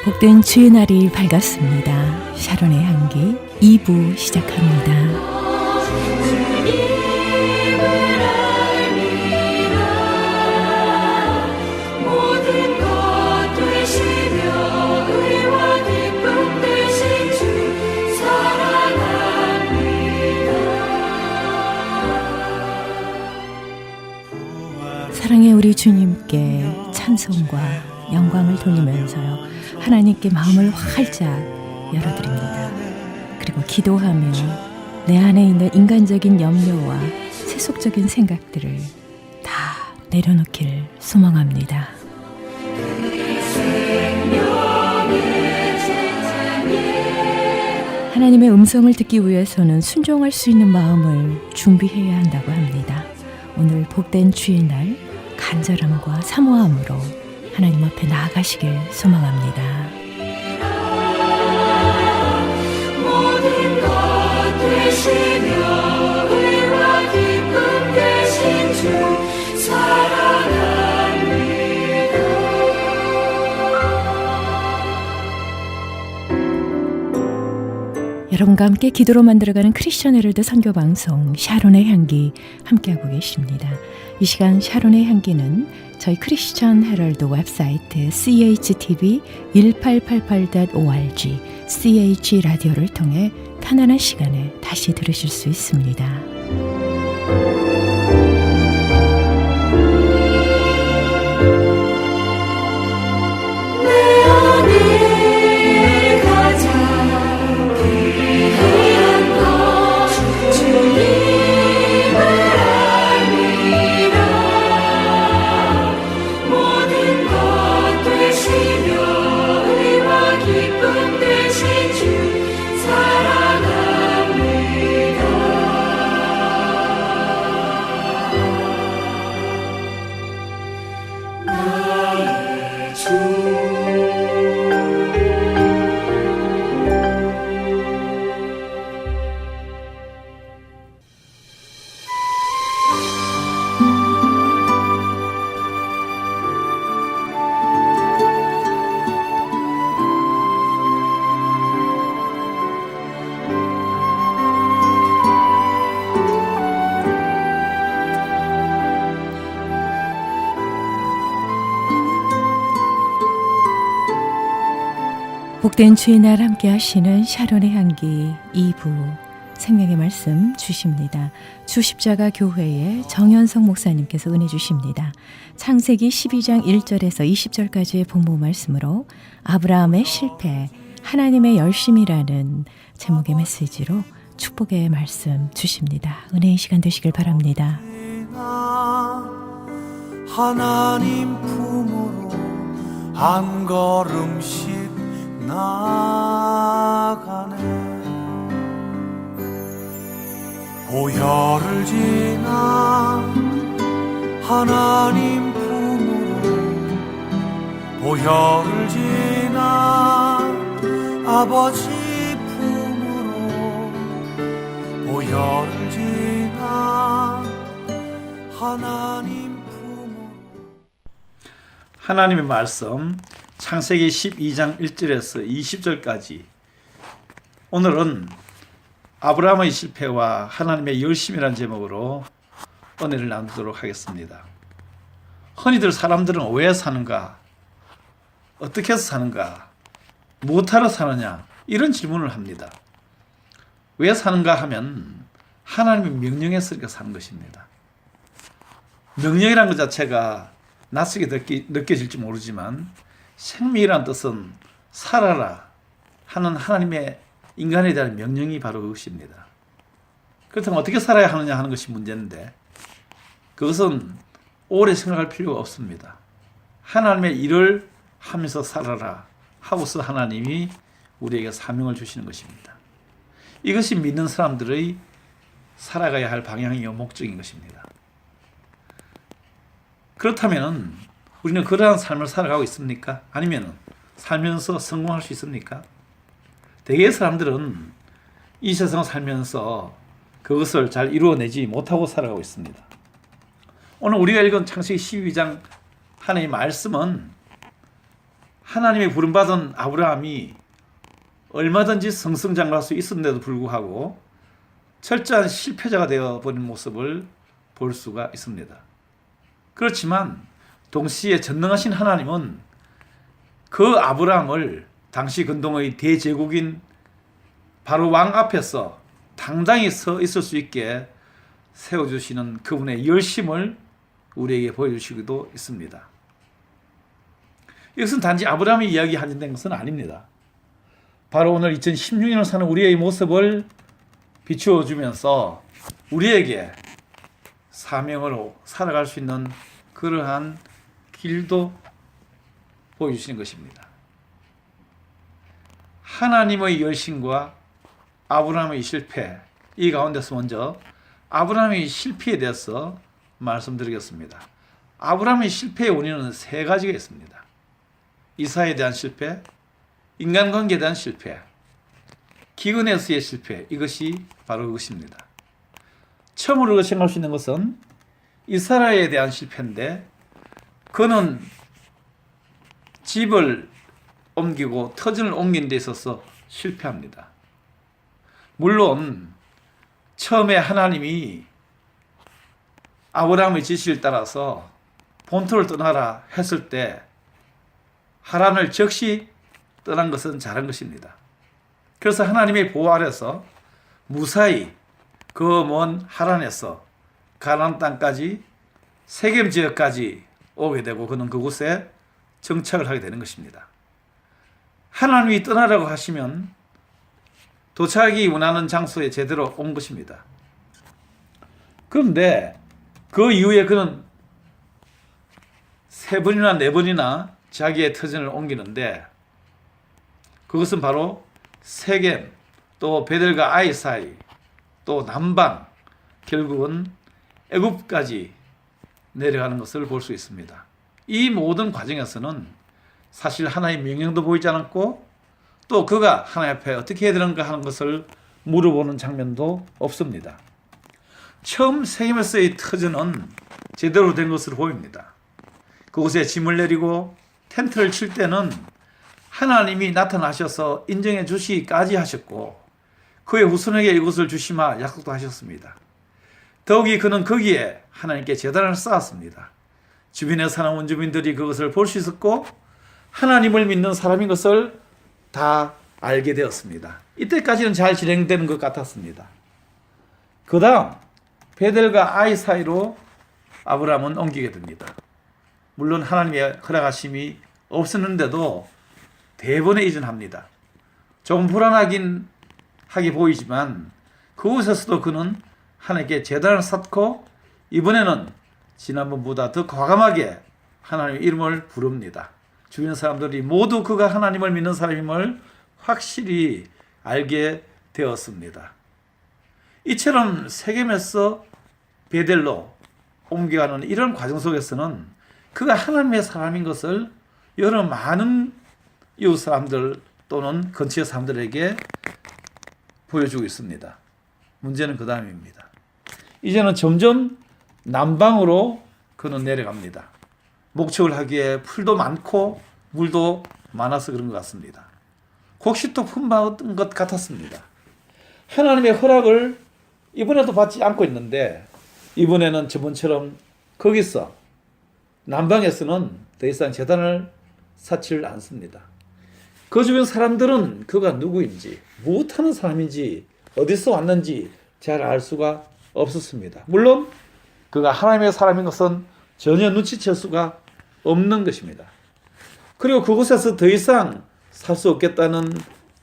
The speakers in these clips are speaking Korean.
복된 주의 날이 밝았습니다. 샤론의 향기 2부 시작합니다. 사랑의 우리 주님께 찬송과 영광을 돌리면서요, 하나님께 마음을 활짝 열어드립니다. 그리고 기도하며 내 안에 있는 인간적인 염려와 세속적인 생각들을 다 내려놓기를 소망합니다. 하나님의 음성을 듣기 위해서는 순종할 수 있는 마음을 준비해야 한다고 합니다. 오늘 복된 주의 날 간절함과 사모함으로 하나님 앞에 나아가시길 소망합니다. 모든 것 되시며 의와 기쁨 되신 주 사랑합니다. 여러분과 함께 기도로 만들어가는 크리스천 헤럴드 선교 방송 샤론의 향기 함께하고 계십니다. 이 시간 샤론의 향기는 저희 크리스천 헤럴드 웹사이트 CHTV1888.org CH라디오를 통해 편안한 시간에 다시 들으실 수 있습니다. 복된 주의 날 함께 하시는 샤론의 향기 2부 생명의 말씀 주십니다. 주십자가 교회의 정현석 목사님께서 은혜 주십니다. 창세기 12장 1절에서 20절까지의 본문 말씀으로 아브라함의 실패, 하나님의 열심이라는 제목의 메시지로 축복의 말씀 주십니다. 은혜의 시간 되시길 바랍니다. 하나님 품으로 한 걸음씩 나가네. 보혈을 지나 하나님 품으로, 보혈을 지나 아버지 품으로, 보혈을 지나 하나님 품으로. 하나님의 말씀 창세기 12장 1절에서 20절까지, 오늘은 아브라함의 실패와 하나님의 열심이라는 제목으로 은혜를 나누도록 하겠습니다. 흔히들 사람들은 왜 사는가, 어떻게 해서 사는가, 무엇하러 사느냐, 이런 질문을 합니다. 왜 사는가 하면 하나님의 명령에 쓰니까 사는 것입니다. 명령이라는 것 자체가 낯설게 느껴질지 모르지만 생명이라는 뜻은 살아라 하는 하나님의 인간에 대한 명령이 바로 그것입니다. 그렇다면 어떻게 살아야 하느냐 하는 것이 문제인데 그것은 오래 생각할 필요가 없습니다. 하나님의 일을 하면서 살아라 하고서 하나님이 우리에게 사명을 주시는 것입니다. 이것이 믿는 사람들의 살아가야 할 방향이요 목적인 것입니다. 그렇다면 우리는 그러한 삶을 살아가고 있습니까? 아니면 살면서 성공할 수 있습니까? 대개의 사람들은 이 세상을 살면서 그것을 잘 이루어내지 못하고 살아가고 있습니다. 오늘 우리가 읽은 창세기 12장 하나님의 말씀은 하나님의 부름받은 아브라함이 얼마든지 승승장구할 수 있었는데도 불구하고 철저한 실패자가 되어버린 모습을 볼 수가 있습니다. 그렇지만 동시에 전능하신 하나님은 그 아브라함을 당시 근동의 대제국인 바로 왕 앞에서 당당히 서 있을 수 있게 세워주시는 그분의 열심을 우리에게 보여주시기도 있습니다. 이것은 단지 아브라함이 이야기하는 것은 아닙니다. 바로 오늘 2016년을 사는 우리의 모습을 비추어 주면서 우리에게 사명으로 살아갈 수 있는 그러한 길도 보여주시는 것입니다. 하나님의 열심과 아브라함의 실패, 이 가운데서 먼저 아브라함의 실패에 대해서 말씀드리겠습니다. 아브라함의 실패의 원인은 세 가지가 있습니다. 이사에 대한 실패, 인간관계에 대한 실패, 기근에서의 실패, 이것이 바로 그것입니다. 처음으로 생각할 수 있는 것은 이사라에 대한 실패인데 그는 집을 옮기고 터전을 옮긴 데 있어서 실패합니다. 물론 처음에 하나님이 아브라함의 지시를 따라서 본토를 떠나라 했을 때 하란을 즉시 떠난 것은 잘한 것입니다. 그래서 하나님의 보호 아래서 무사히 그 먼 하란에서 가나안 땅까지 세겜 지역까지 오게 되고 그는 그곳에 정착을 하게 되는 것입니다. 하나님이 떠나라고 하시면 도착하기 원하는 장소에 제대로 온 것입니다. 그런데 그 이후에 그는 세 번이나 네 번이나 자기의 터전을 옮기는데 그것은 바로 세겜, 또 베델과 아이 사이, 또 남방, 결국은 애굽까지 내려가는 것을 볼 수 있습니다. 이 모든 과정에서는 사실 하나의 명령도 보이지 않았고 또 그가 하나님 앞에 어떻게 해야 되는가 하는 것을 물어보는 장면도 없습니다. 처음 세겜에서의 터전은 제대로 된 것으로 보입니다. 그곳에 짐을 내리고 텐트를 칠 때는 하나님이 나타나셔서 인정해 주시기까지 하셨고 그의 후손에게 이곳을 주시마 약속도 하셨습니다. 더욱이 그는 거기에 하나님께 제단을 쌓았습니다. 주변에 사는 원주민들이 그것을 볼 수 있었고 하나님을 믿는 사람인 것을 다 알게 되었습니다. 이때까지는 잘 진행되는 것 같았습니다. 그 다음 베델과 아이 사이로 아브라함은 옮기게 됩니다. 물론 하나님의 허락하심이 없었는데도 대번에 이전합니다. 조금 불안하긴 하게 보이지만 그곳에서도 그는 하나님께 제단을 쌓고 이번에는 지난번보다 더 과감하게 하나님의 이름을 부릅니다. 주변 사람들이 모두 그가 하나님을 믿는 사람임을 확실히 알게 되었습니다. 이처럼 세겜에서 베델로 옮겨가는 이런 과정 속에서는 그가 하나님의 사람인 것을 여러 많은 이웃 사람들 또는 근처의 사람들에게 보여주고 있습니다. 문제는 그 다음입니다. 이제는 점점 남방으로 그는 내려갑니다. 목축을 하기에 풀도 많고 물도 많아서 그런 것 같습니다. 곡식도 품받은 것 같았습니다. 하나님의 허락을 이번에도 받지 않고 있는데 이번에는 저번처럼 거기서 남방에서는 더 이상 제단을 쌓지를 않습니다. 그 주변 사람들은 그가 누구인지 무엇하는 사람인지 어디서 왔는지 잘 알 수가 없었습니다. 물론 그가 하나님의 사람인 것은 전혀 눈치챌 수가 없는 것입니다. 그리고 그곳에서 더 이상 살 수 없겠다는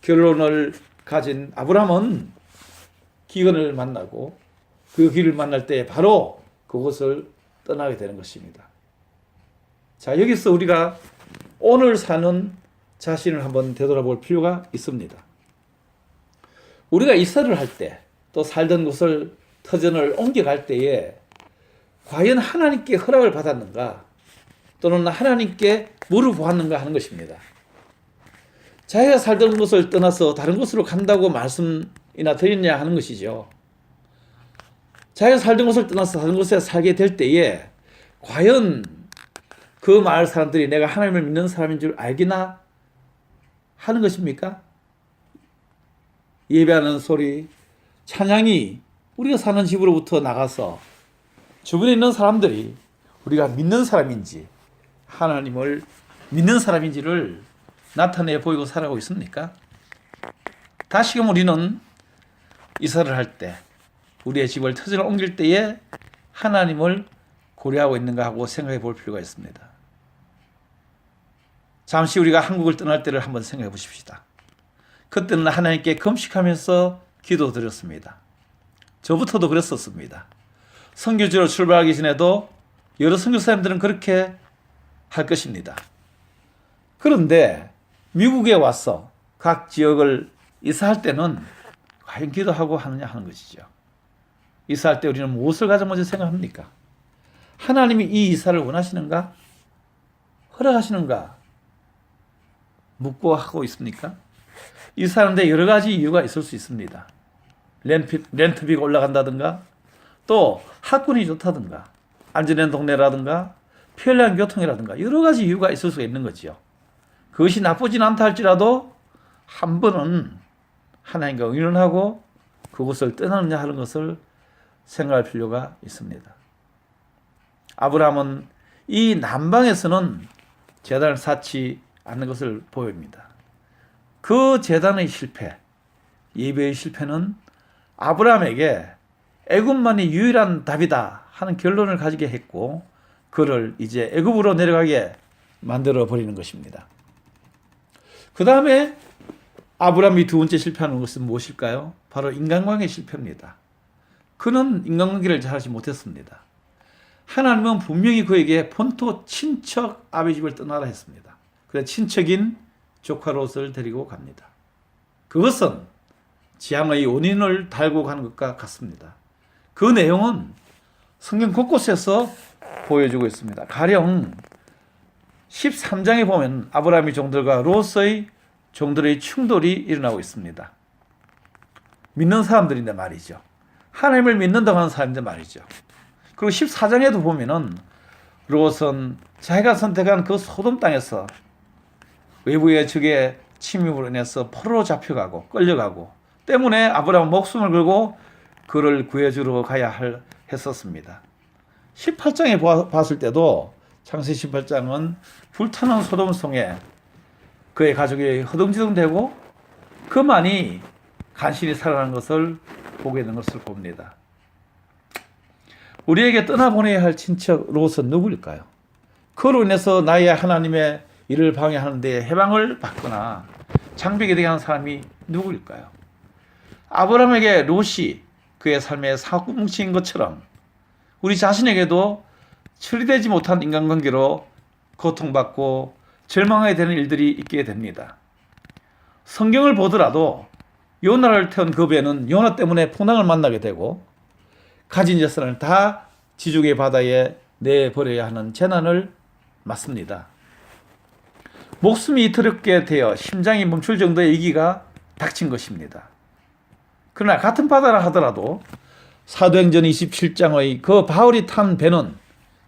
결론을 가진 아브라함은 기근을 만나고 그 길을 만날 때 바로 그곳을 떠나게 되는 것입니다. 자, 여기서 우리가 오늘 사는 자신을 한번 되돌아볼 필요가 있습니다. 우리가 이사를 할 때, 또 살던 곳을 터전을 옮겨갈 때에 과연 하나님께 허락을 받았는가, 또는 하나님께 물어보았는가 하는 것입니다. 자기가 살던 곳을 떠나서 다른 곳으로 간다고 말씀이나 드렸냐 하는 것이죠. 자기가 살던 곳을 떠나서 다른 곳에 살게 될 때에 과연 그 마을 사람들이 내가 하나님을 믿는 사람인 줄 알기나 하는 것입니까? 예배하는 소리, 찬양이 우리가 사는 집으로부터 나가서 주변에 있는 사람들이 우리가 믿는 사람인지 하나님을 믿는 사람인지를 나타내 보이고 살아가고 있습니까? 다시금 우리는 이사를 할 때, 우리의 집을 터전을 옮길 때에 하나님을 고려하고 있는가 하고 생각해 볼 필요가 있습니다. 잠시 우리가 한국을 떠날 때를 한번 생각해 보십시다. 그때는 하나님께 금식하면서 기도드렸습니다. 저부터도 그랬었습니다. 선교지로 출발하기 전에도 여러 선교사님들은 그렇게 할 것입니다. 그런데 미국에 와서 각 지역을 이사할 때는 과연 기도하고 하느냐 하는 것이죠. 이사할 때 우리는 무엇을 가장 먼저 생각합니까? 하나님이 이 이사를 원하시는가? 허락하시는가? 묻고 하고 있습니까? 이사하는데 여러 가지 이유가 있을 수 있습니다. 렌트비가 올라간다든가, 또 학군이 좋다든가, 안전한 동네라든가, 편리한 교통이라든가 여러 가지 이유가 있을 수 있는 거죠. 그것이 나쁘진 않다 할지라도 한 번은 하나님과 의논하고 그곳을 떠나느냐 하는 것을 생각할 필요가 있습니다. 아브라함은 이 남방에서는 제단을 쌓지 않는 것을 보입니다. 그 제단의 실패, 예배의 실패는 아브라함에게 애굽만이 유일한 답이다 하는 결론을 가지게 했고, 그를 이제 애굽으로 내려가게 만들어 버리는 것입니다. 그 다음에 아브라함이 두 번째 실패하는 것은 무엇일까요? 바로 인간관계 실패입니다. 그는 인간관계를 잘하지 못했습니다. 하나님은 분명히 그에게 본토 친척 아비 집을 떠나라 했습니다. 그래서 친척인 조카 롯을 데리고 갑니다. 그것은 지향의 원인을 달고 가는 것과 같습니다. 그 내용은 성경 곳곳에서 보여주고 있습니다. 가령 13장에 보면 아브라함의 종들과 롯의 종들의 충돌이 일어나고 있습니다. 믿는 사람들인데 말이죠. 하나님을 믿는다고 하는 사람인데 말이죠. 그리고 14장에도 보면은 롯은 자기가 선택한 그 소돔 땅에서 외부의 적의 침입으로 인해서 포로로 잡혀가고 끌려가고 때문에 아브라함은 목숨을 걸고 그를 구해주러 가야 했었습니다. 18장에 봤을 때도 창세기 18장은 불타는 소돔 성에 그의 가족이 허둥지둥대고 그만이 간신히 살아난 것을 보게 된 것을 봅니다. 우리에게 떠나보내야 할 친척 롯은 누구일까요? 그로 인해서 나의 하나님의 일을 방해하는 데 해방을 받거나 장벽이 되게 하는 사람이 누구일까요? 아브라함에게 롯이 그의 삶의 사고뭉치인 것처럼 우리 자신에게도 처리되지 못한 인간관계로 고통받고 절망하게 되는 일들이 있게 됩니다. 성경을 보더라도 요나를 태운 그 배는 요나 때문에 풍랑을 만나게 되고 가진 재산을 다 지중해 바다에 내버려야 하는 재난을 맞습니다. 목숨이 더럽게 되어 심장이 멈출 정도의 위기가 닥친 것입니다. 그러나 같은 바다라 하더라도 사도행전 27장의 그 바울이 탄 배는,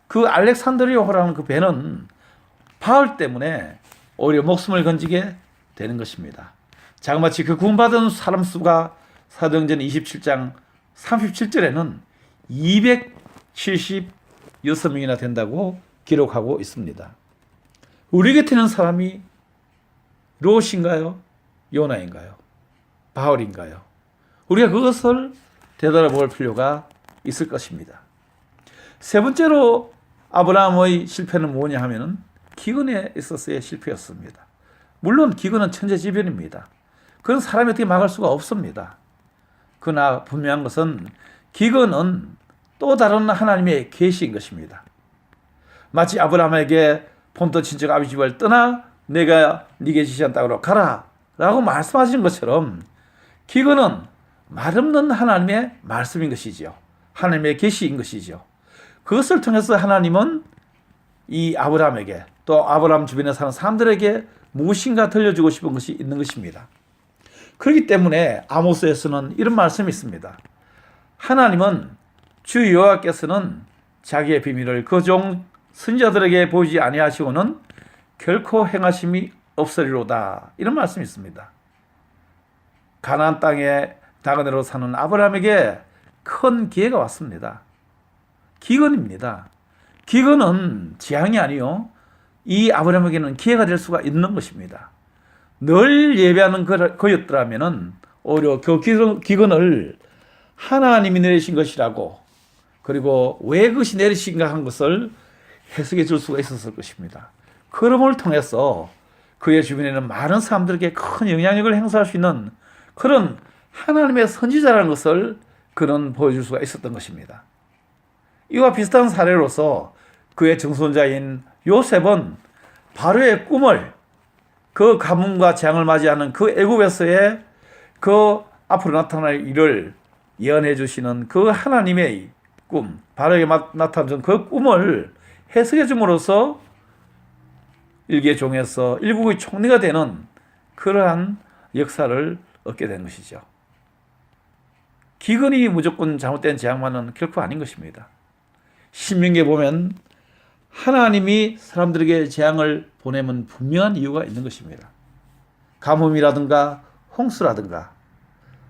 그 알렉산드리아호라는 그 배는 바울 때문에 오히려 목숨을 건지게 되는 것입니다. 자그마치 그 구원받은 사람 수가 사도행전 27장 37절에는 276명이나 된다고 기록하고 있습니다. 우리 곁에 있는 사람이 롯인가요? 요나인가요? 바울인가요? 우리가 그것을 되돌아볼 필요가 있을 것입니다. 세 번째로 아브라함의 실패는 뭐냐 하면은 기근에 있어서의 실패였습니다. 물론 기근은 천재지변입니다. 그건 사람이 어떻게 막을 수가 없습니다. 그러나 분명한 것은 기근은 또 다른 하나님의 계시인 것입니다. 마치 아브라함에게 본토 친척 아비 집을 떠나 내가 네게 지시한 땅으로 가라 라고 말씀하신 것처럼 기근은 말없는 하나님의 말씀인 것이지요. 하나님의 계시인 것이죠. 그것을 통해서 하나님은 이 아브라함에게 또 아브라함 주변에 사는 사람들에게 무엇인가 들려주고 싶은 것이 있는 것입니다. 그렇기 때문에 아모스에서는 이런 말씀이 있습니다. 하나님은 주 여호와께서는 자기의 비밀을 그 종 선지자들에게 보이지 아니하시고는 결코 행하심이 없으리로다. 이런 말씀이 있습니다. 가나안 땅에 나그네로 사는 아브라함에게 큰 기회가 왔습니다. 기근입니다. 기근은 재앙이 아니요, 이 아브라함에게는 기회가 될 수가 있는 것입니다. 늘 예배하는 거였더라면 오히려 그 기근을 하나님이 내리신 것이라고, 그리고 왜 그것이 내리신가 한 것을 해석해 줄 수가 있었을 것입니다. 그럼을 통해서 그의 주변에는 많은 사람들에게 큰 영향력을 행사할 수 있는 그런 하나님의 선지자라는 것을 그는 보여줄 수가 있었던 것입니다. 이와 비슷한 사례로서 그의 정손자인 요셉은 바로의 꿈을, 그 가뭄과 재앙을 맞이하는 그 애굽에서의 그 앞으로 나타날 일을 예언해 주시는 그 하나님의 꿈, 바로에게 나타난 그 꿈을 해석해 줌으로써 일개 종에서 일국의 총리가 되는 그러한 역사를 얻게 된 것이죠. 기근이 무조건 잘못된 재앙만은 결코 아닌 것입니다. 신명기에 보면 하나님이 사람들에게 재앙을 보내면 분명한 이유가 있는 것입니다. 가뭄이라든가 홍수라든가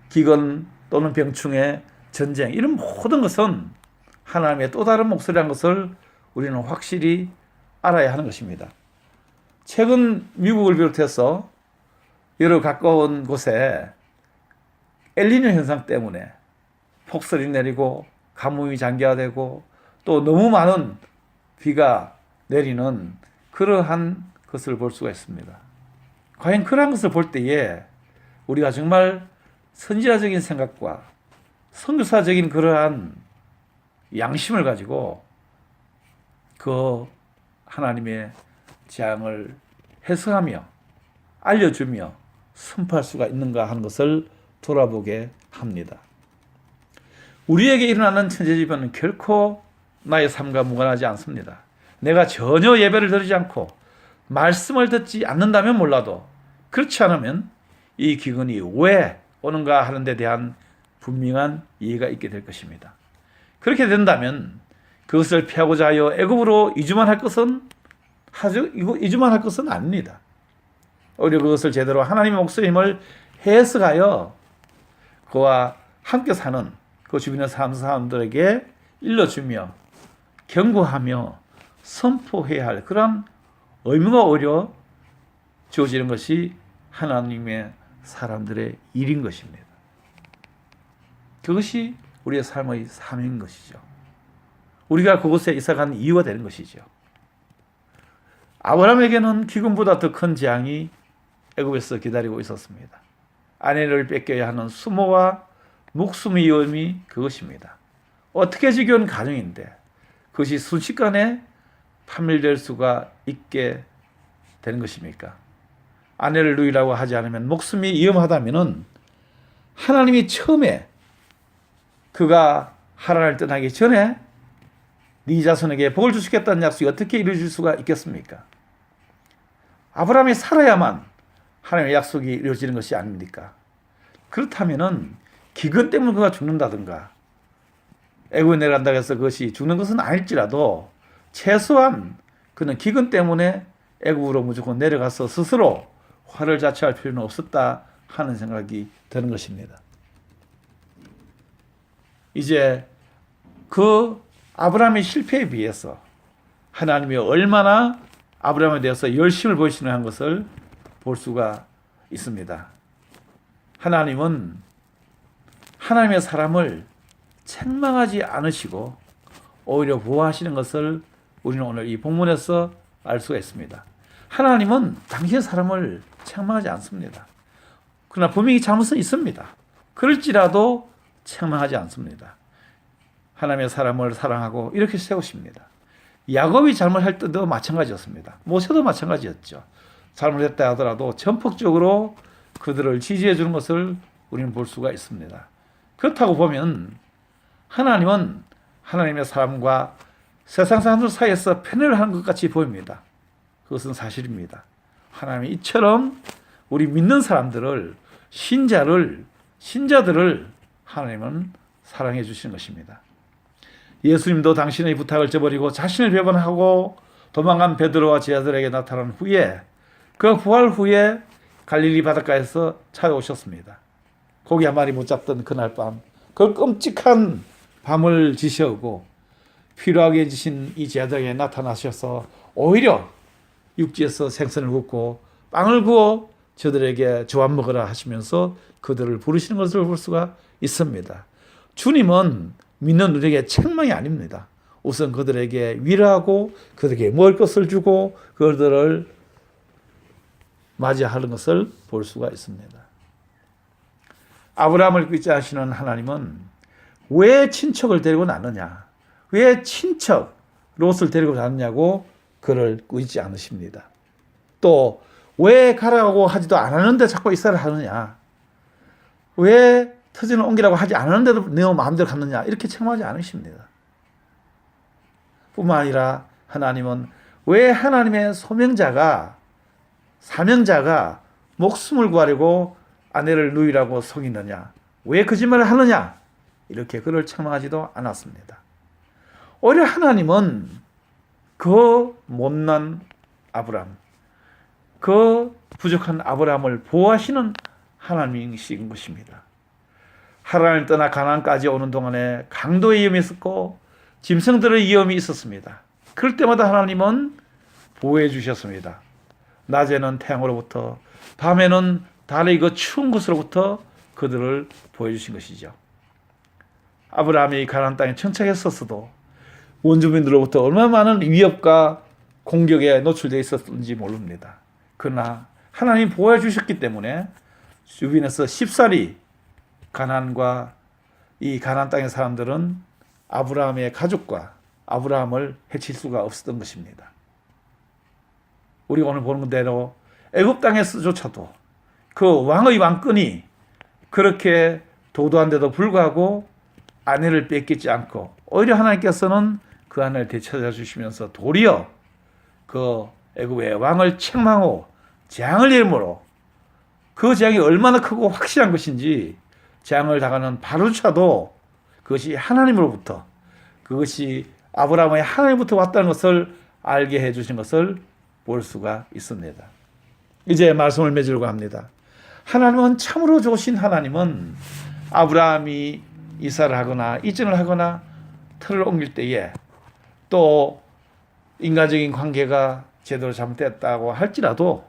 기근 또는 병충해, 전쟁, 이런 모든 것은 하나님의 또 다른 목소리라는 것을 우리는 확실히 알아야 하는 것입니다. 최근 미국을 비롯해서 여러 가까운 곳에 엘니뇨 현상 때문에 폭설이 내리고 가뭄이 장기화되고 또 너무 많은 비가 내리는 그러한 것을 볼 수가 있습니다. 과연 그러한 것을 볼 때에 우리가 정말 선지자적인 생각과 선교사적인 그러한 양심을 가지고 그 하나님의 재앙을 해석하며 알려주며 선포할 수가 있는가 하는 것을 돌아보게 합니다. 우리에게 일어나는 천재지변은 결코 나의 삶과 무관하지 않습니다. 내가 전혀 예배를 드리지 않고 말씀을 듣지 않는다면 몰라도, 그렇지 않으면 이 기근이 왜 오는가 하는 데 대한 분명한 이해가 있게 될 것입니다. 그렇게 된다면 그것을 피하고자 하여 애굽으로 이주만 할 것은 아닙니다. 오히려 그것을 제대로 하나님의 목소림을 해석하여 그와 함께 사는 그 주변의 사람들에게 일러주며 경고하며 선포해야 할 그런 의무가 오히려 주어지는 것이 하나님의 사람들의 일인 것입니다. 그것이 우리의 삶의 삶인 것이죠. 우리가 그곳에 이사간 이유가 되는 것이죠. 아브라함에게는 기근보다 더 큰 재앙이 애굽에서 기다리고 있었습니다. 아내를 뺏겨야 하는 수모와 목숨의 위험이 그것입니다. 어떻게 지겨운 가정인데 그것이 순식간에 파멸될 수가 있게 되는 것입니까? 아내를 누이라고 하지 않으면 목숨이 위험하다면은 하나님이 처음에 그가 하란을 떠나기 전에 네 자손에게 복을 주시겠다는 약속이 어떻게 이루어질 수가 있겠습니까? 아브라함이 살아야만 하나님의 약속이 이루어지는 것이 아닙니까? 그렇다면은 기근 때문에 그가 죽는다든가 애굽에 내려간다고 해서 그것이 죽는 것은 아닐지라도 최소한 그는 기근 때문에 애굽으로 무조건 내려가서 스스로 화를 자초할 필요는 없었다 하는 생각이 드는 것입니다. 이제 그 아브라함의 실패에 비해서 하나님이 얼마나 아브라함에 대해서 열심을 보이시는 한 것을 볼 수가 있습니다. 하나님은 하나님의 사람을 책망하지 않으시고 오히려 보호하시는 것을 우리는 오늘 이 본문에서 알 수가 있습니다. 하나님은 당신의 사람을 책망하지 않습니다. 그러나 분명히 잘못은 있습니다. 그럴지라도 책망하지 않습니다. 하나님의 사람을 사랑하고 이렇게 세우십니다. 야곱이 잘못할 때도 마찬가지였습니다. 모세도 마찬가지였죠. 잘못했다 하더라도 전폭적으로 그들을 지지해 주는 것을 우리는 볼 수가 있습니다. 그렇다고 보면 하나님은 하나님의 사람과 세상 사람들 사이에서 편애를 하는 것 같이 보입니다. 그것은 사실입니다. 하나님이 이처럼 우리 믿는 사람들을, 신자들을 하나님은 사랑해 주시는 것입니다. 예수님도 당신의 부탁을 저버리고 자신을 배반하고 도망간 베드로와 제자들에게 나타난 후에, 그 부활 후에 갈릴리 바닷가에서 찾아오셨습니다. 고기 한 마리 못 잡던 그날 밤, 그 끔찍한 밤을 지새우고 필요하게 해주신 이 제자들에게 나타나셔서 오히려 육지에서 생선을 굽고 빵을 구워 저들에게 저와 먹으라 하시면서 그들을 부르시는 것을 볼 수가 있습니다. 주님은 믿는 우리에게 책망이 아닙니다. 우선 그들에게 위로하고 그들에게 먹을 것을 주고 그들을 맞이하는 것을 볼 수가 있습니다. 아브라함을 꾀하시는 하나님은 왜 친척을 데리고 나느냐, 왜 친척 롯을 데리고 나느냐고 그를 꾀지 않으십니다. 또 왜 가라고 하지도 않았는데 자꾸 이사를 하느냐, 왜 터전을 옮기라고 하지 않았는데도 내 마음대로 갔느냐, 이렇게 책망하지 않으십니다. 뿐만 아니라 하나님은 왜 하나님의 사명자가 목숨을 구하려고 아내를 누이라고 속이느냐, 왜 거짓말을 하느냐, 이렇게 그를 책망하지도 않았습니다. 오히려 하나님은 그 못난 아브라함, 그 부족한 아브라함을 보호하시는 하나님이신 것입니다. 하란을 떠나 가나안까지 오는 동안에 강도의 위험이 있었고 짐승들의 위험이 있었습니다. 그럴 때마다 하나님은 보호해 주셨습니다. 낮에는 태양으로부터, 밤에는 달의 그 추운 곳으로부터 그들을 보여주신 것이죠. 아브라함이 가나안 땅에 정착했었어도 원주민들로부터 얼마나 많은 위협과 공격에 노출되어 있었는지 모릅니다. 그러나 하나님이 보호해 주셨기 때문에 주변에서 쉽사리 가나안과 이 가나안 땅의 사람들은 아브라함의 가족과 아브라함을 해칠 수가 없었던 것입니다. 우리가 오늘 보는 대로 애굽 땅에서조차도 그 왕의 왕권이 그렇게 도도한데도 불구하고 아내를 뺏기지 않고 오히려 하나님께서는 그 아내를 되찾아 주시면서 도리어 그 애굽의 왕을 책망하고 재앙을 내림으로 그 재앙이 얼마나 크고 확실한 것인지 재앙을 당하는 바로조차도 그것이 하나님으로부터, 그것이 아브라함의 하나님부터 왔다는 것을 알게 해주신 것을 볼 수가 있습니다. 이제 말씀을 맺으려고 합니다. 하나님은 참으로 좋으신 하나님은 아브라함이 이사를 하거나 이전을 하거나 틀을 옮길 때에 또 인간적인 관계가 제대로 잘못됐다고 할지라도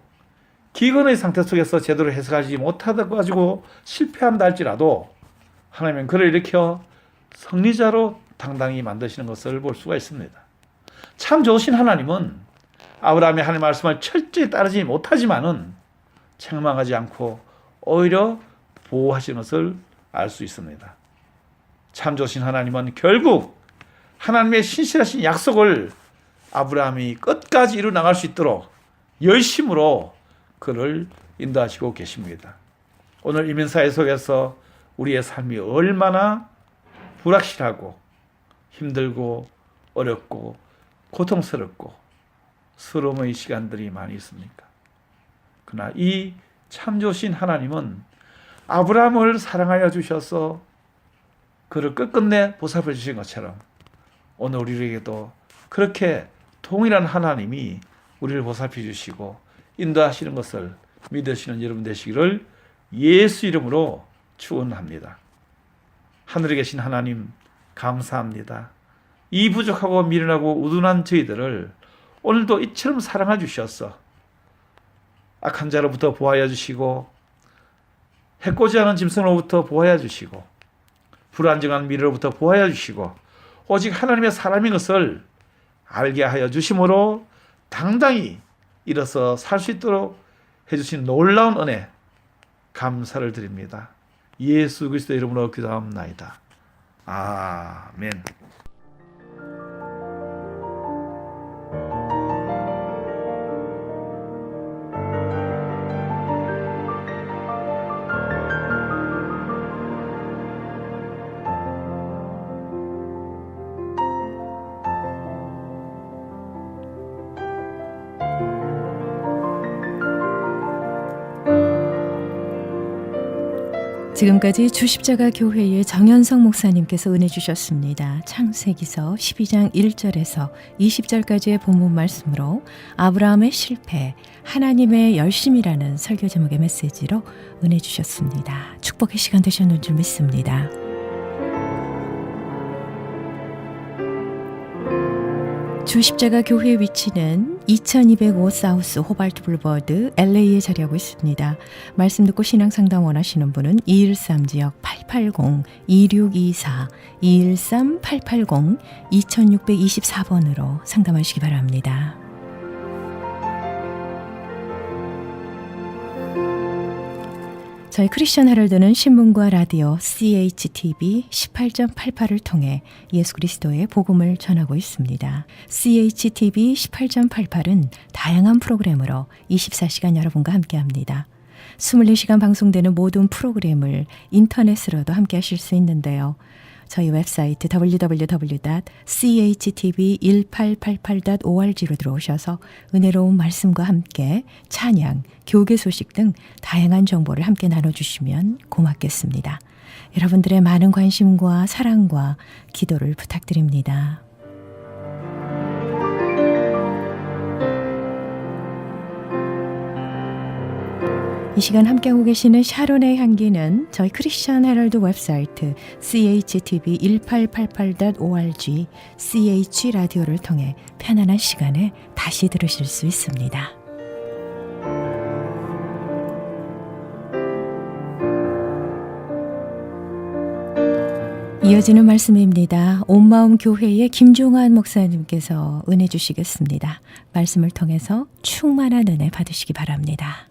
기근의 상태 속에서 제대로 해석하지 못하다고 가지고 실패한다 할지라도 하나님은 그를 일으켜 승리자로 당당히 만드시는 것을 볼 수가 있습니다. 참 좋으신 하나님은 아브라함이 하나님의 말씀을 철저히 따르지 못하지만은 책망하지 않고 오히려 보호하시는 것을 알 수 있습니다. 참 좋으신 하나님은 결국 하나님의 신실하신 약속을 아브라함이 끝까지 이루 나갈 수 있도록 열심으로 그를 인도하시고 계십니다. 오늘 이민사회 속에서 우리의 삶이 얼마나 불확실하고 힘들고 어렵고 고통스럽고 서러움의 시간들이 많이 있습니까? 그러나 이 참 좋으신 하나님은 아브라함을 사랑하여 주셔서 그를 끝끝내 보살펴 주신 것처럼 오늘 우리에게도 그렇게 동일한 하나님이 우리를 보살펴 주시고 인도하시는 것을 믿으시는 여러분 되시기를 예수 이름으로 축원합니다. 하늘에 계신 하나님 감사합니다. 이 부족하고 미련하고 우둔한 저희들을 오늘도 이처럼 사랑해 주셔서 악한 자로부터 보호하여 주시고 해코지 않은 짐승으로부터 보호하여 주시고 불안정한 미래로부터 보호하여 주시고 오직 하나님의 사람인 것을 알게 하여 주심으로 당당히 일어서 살 수 있도록 해주신 놀라운 은혜 감사를 드립니다. 예수 그리스도의 이름으로 기도합나이다. 아멘. 지금까지 주십자가 교회의 정현성 목사님께서 은혜 주셨습니다. 창세기서 12장 1절에서 20절까지의 본문 말씀으로 아브라함의 실패, 하나님의 열심이라는 설교 제목의 메시지로 은혜 주셨습니다. 축복의 시간 되셨는 줄 믿습니다. 주십자가 교회의 위치는 2205 사우스 호발트 블버드 LA에 자리하고 있습니다. 말씀 듣고 신앙상담 원하시는 분은 213지역 880-2624, 213-880-2624번으로 상담하시기 바랍니다. 저희 크리스천 헤럴드는 신문과 라디오 CHTV 18.88을 통해 예수 그리스도의 복음을 전하고 있습니다. CHTV 18.88은 다양한 프로그램으로 24시간 여러분과 함께합니다. 24시간 방송되는 모든 프로그램을 인터넷으로도 함께 하실 수 있는데요. 저희 웹사이트 www.chtv1888.org로 들어오셔서 은혜로운 말씀과 함께 찬양, 교계 소식 등 다양한 정보를 함께 나눠주시면 고맙겠습니다. 여러분들의 많은 관심과 사랑과 기도를 부탁드립니다. 이 시간 함께하고 계시는 샤론의 향기는 저희 크리스천 헤럴드 웹사이트 chtv1888.org ch라디오를 통해 편안한 시간에 다시 들으실 수 있습니다. 이어지는 말씀입니다. 온마음 교회의 김종환 목사님께서 은혜 주시겠습니다. 말씀을 통해서 충만한 은혜 받으시기 바랍니다.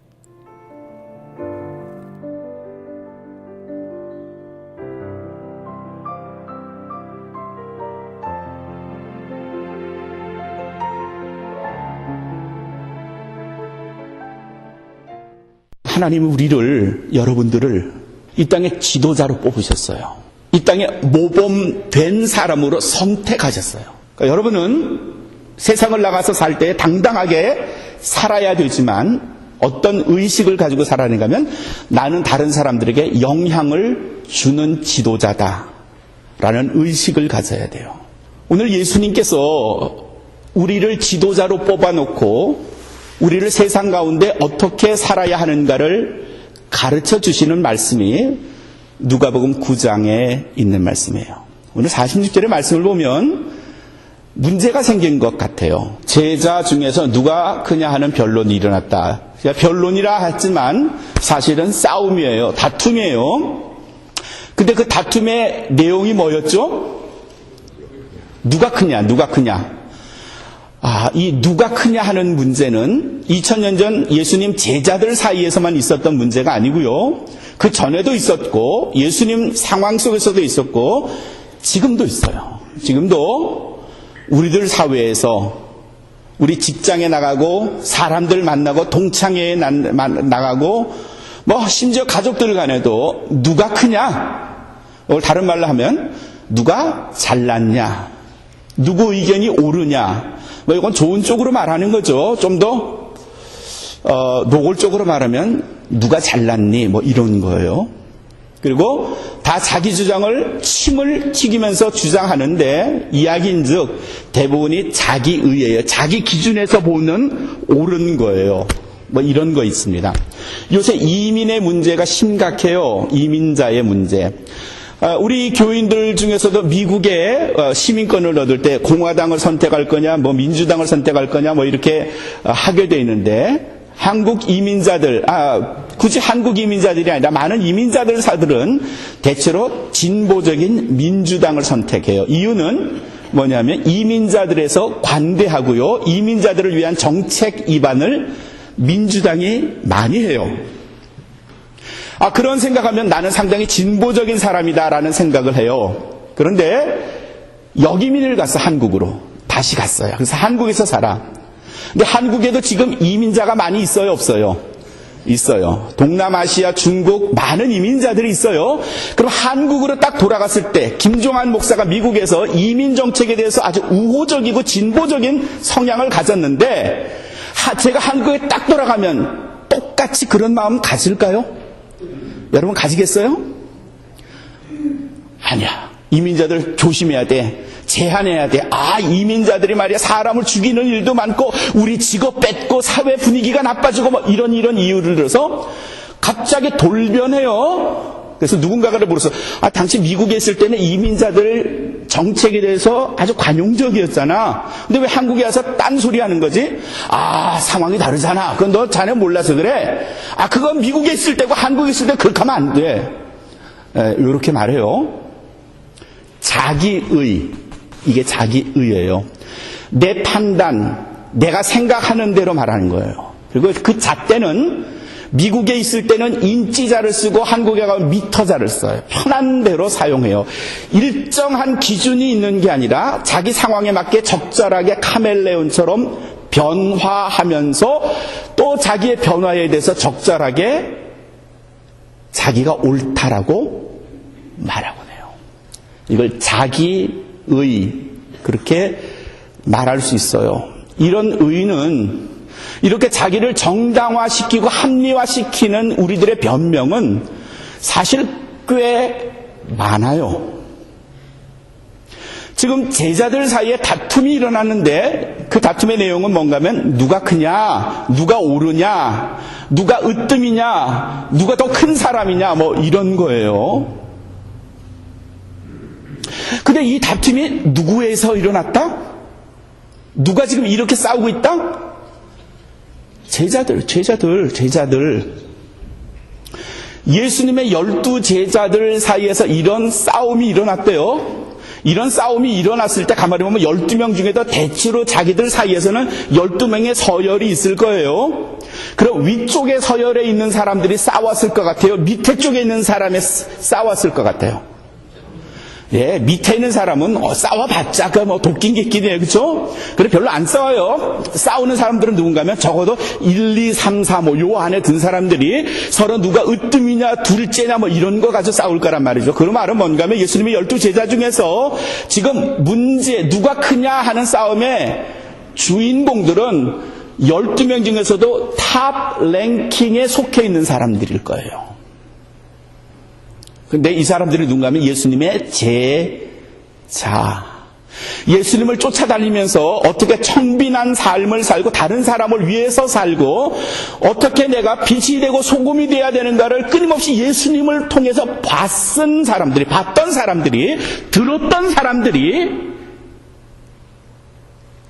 하나님은 여러분들을 이 땅의 지도자로 뽑으셨어요. 이 땅에 모범된 사람으로 선택하셨어요. 그러니까 여러분은 세상을 나가서 살 때 당당하게 살아야 되지만 어떤 의식을 가지고 살아내가 하면 나는 다른 사람들에게 영향을 주는 지도자다 라는 의식을 가져야 돼요. 오늘 예수님께서 우리를 지도자로 뽑아놓고 우리를 세상 가운데 어떻게 살아야 하는가를 가르쳐 주시는 말씀이 누가복음 9장에 있는 말씀이에요. 오늘 46절의 말씀을 보면 문제가 생긴 것 같아요. 제자 중에서 누가 크냐 하는 변론이 일어났다. 변론이라 했지만 사실은 싸움이에요. 다툼이에요. 근데 그 다툼의 내용이 뭐였죠? 누가 크냐. 이 누가 크냐 하는 문제는 2000년 전 예수님 제자들 사이에서만 있었던 문제가 아니고요. 그 전에도 있었고 예수님 상황 속에서도 있었고 지금도 있어요. 지금도 우리들 사회에서 우리 직장에 나가고 사람들 만나고 동창회에 나가고 심지어 가족들 간에도 누가 크냐? 다른 말로 하면 누가 잘났냐? 누구 의견이 옳으냐? 이건 좋은 쪽으로 말하는 거죠. 좀 더 노골적으로 말하면 누가 잘났니? 이런 거예요. 그리고 다 자기 주장을 침을 튀기면서 주장하는데 이야기인즉 대부분이 자기 의예요. 자기 기준에서 보는 옳은 거예요. 이런 거 있습니다. 요새 이민의 문제가 심각해요. 이민자의 문제. 우리 교인들 중에서도 미국에 시민권을 얻을 때 공화당을 선택할 거냐, 민주당을 선택할 거냐, 이렇게 하게 돼 있는데, 한국 이민자들, 굳이 한국 이민자들이 아니라 많은 이민자들은 대체로 진보적인 민주당을 선택해요. 이유는 뭐냐면 이민자들에서 관대하고요, 이민자들을 위한 정책 입안을 민주당이 많이 해요. 그런 생각하면 나는 상당히 진보적인 사람이다라는 생각을 해요. 그런데 역이민을 갔어, 한국으로. 다시 갔어요. 그래서 한국에서 살아. 근데 한국에도 지금 이민자가 많이 있어요, 없어요? 있어요. 동남아시아, 중국 많은 이민자들이 있어요. 그럼 한국으로 딱 돌아갔을 때 김종환 목사가 미국에서 이민 정책에 대해서 아주 우호적이고 진보적인 성향을 가졌는데 제가 한국에 딱 돌아가면 똑같이 그런 마음 가질까요? 여러분 가지겠어요? 아니야. 이민자들 조심해야 돼. 제한해야 돼. 이민자들이 말이야 사람을 죽이는 일도 많고 우리 직업 뺏고 사회 분위기가 나빠지고 뭐 이런 이유를 들어서 갑자기 돌변해요. 그래서 누군가가 물었어. 당신 미국에 있을 때는 이민자들 정책에 대해서 아주 관용적이었잖아. 근데 왜 한국에 와서 딴소리 하는 거지? 상황이 다르잖아. 그건 너 자네 몰라서 그래. 그건 미국에 있을 때고 한국에 있을 때 그렇게 하면 안 돼. 이렇게 말해요. 자기의, 이게 자기의예요. 내 판단, 내가 생각하는 대로 말하는 거예요. 그리고 그 잣대는 미국에 있을 때는 인지자를 쓰고 한국에 가면 미터자를 써요. 편한 대로 사용해요. 일정한 기준이 있는 게 아니라 자기 상황에 맞게 적절하게 카멜레온처럼 변화하면서 또 자기의 변화에 대해서 적절하게 자기가 옳다라고 말하고 해요. 이걸 자기의 그렇게 말할 수 있어요. 이런 의는 이렇게 자기를 정당화시키고 합리화시키는 우리들의 변명은 사실 꽤 많아요. 지금 제자들 사이에 다툼이 일어났는데 그 다툼의 내용은 뭔가 하면 누가 크냐, 누가 옳으냐, 누가 으뜸이냐, 누가 더 큰 사람이냐 뭐 이런 거예요. 근데 이 다툼이 누구에서 일어났다? 누가 지금 이렇게 싸우고 있다? 제자들. 예수님의 12 제자들 사이에서 이런 싸움이 일어났대요. 이런 싸움이 일어났을 때 가만히 보면 12명 중에도 대체로 자기들 사이에서는 12명의 서열이 있을 거예요. 그럼 위쪽에 서열에 있는 사람들이 싸웠을 것 같아요? 밑에 쪽에 있는 사람이 싸웠을 것 같아요? 예, 밑에 있는 사람은 싸워봤자 도끼인 객끼네요, 그렇죠? 그래 별로 안 싸워요. 싸우는 사람들은 누군가 하면 적어도 1, 2, 3, 4 요 안에 든 사람들이 서로 누가 으뜸이냐 둘째냐 이런 거 가지고 싸울 거란 말이죠. 그 말은 뭔가 하면 예수님의 12 제자 중에서 지금 문제 누가 크냐 하는 싸움의 주인공들은 12명 중에서도 탑 랭킹에 속해 있는 사람들일 거예요. 근데 이 사람들이 누군가 하면 예수님의 제자. 예수님을 쫓아다니면서 어떻게 청빈한 삶을 살고 다른 사람을 위해서 살고 어떻게 내가 빛이 되고 소금이 되어야 되는가를 끊임없이 예수님을 통해서 봤던 사람들이, 들었던 사람들이